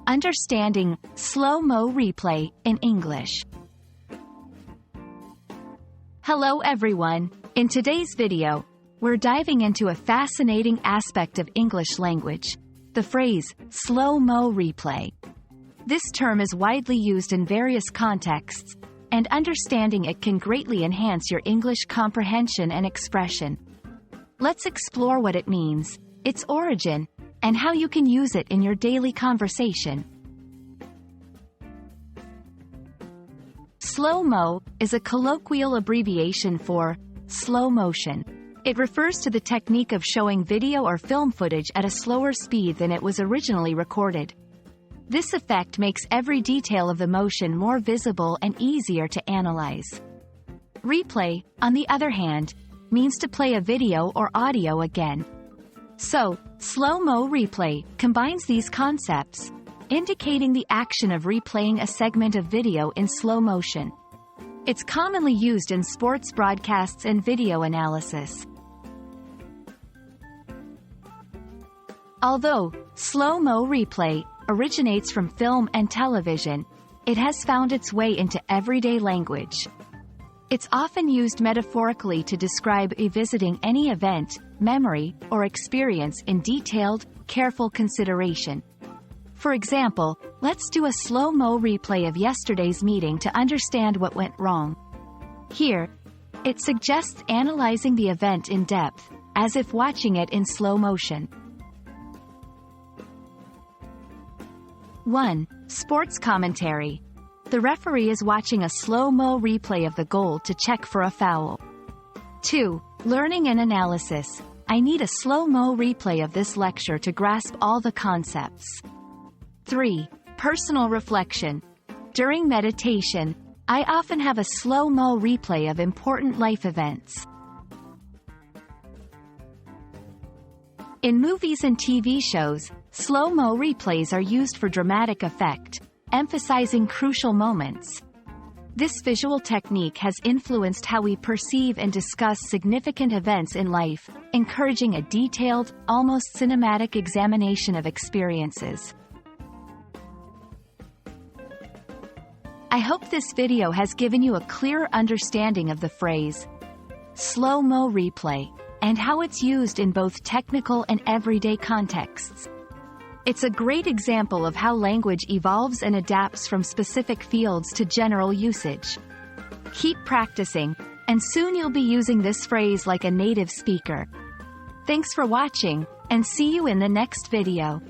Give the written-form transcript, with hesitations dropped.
Understanding slow-mo replay in English. Hello everyone. In today's video, we're diving into a fascinating aspect of English language, the phrase slow-mo replay. This term is widely used in various contexts, and understanding it can greatly enhance your English comprehension and expression. Let's explore what it means, its origin, and how you can use it in your daily conversation. Slow-mo is a colloquial abbreviation for slow motion. It refers to the technique of showing video or film footage at a slower speed than it was originally recorded. This effect makes every detail of the motion more visible and easier to analyze. Replay, on the other hand, means to play a video or audio again. So, slow-mo replay combines these concepts, indicating the action of replaying a segment of video in slow motion. It's commonly used in sports broadcasts and video analysis. Although slow-mo replay originates from film and television, it has found its way into everyday language. It's often used metaphorically to describe revisiting any event, memory, or experience in detailed, careful consideration. For example, let's do a slow-mo replay of yesterday's meeting to understand what went wrong. Here, it suggests analyzing the event in depth, as if watching it in slow motion. 1. Sports commentary. The referee is watching a slow-mo replay of the goal to check for a foul. 2. Learning and analysis. I need a slow-mo replay of this lecture to grasp all the concepts. 3. Personal reflection. During meditation, I often have a slow-mo replay of important life events. In movies and TV shows, slow-mo replays are used for dramatic effect, emphasizing crucial moments. This visual technique has influenced how we perceive and discuss significant events in life, encouraging a detailed, almost cinematic examination of experiences. I hope this video has given you a clearer understanding of the phrase slow-mo replay and how it's used in both technical and everyday contexts. It's a great example of how language evolves and adapts from specific fields to general usage. Keep practicing, and soon you'll be using this phrase like a native speaker. Thanks for watching, and see you in the next video.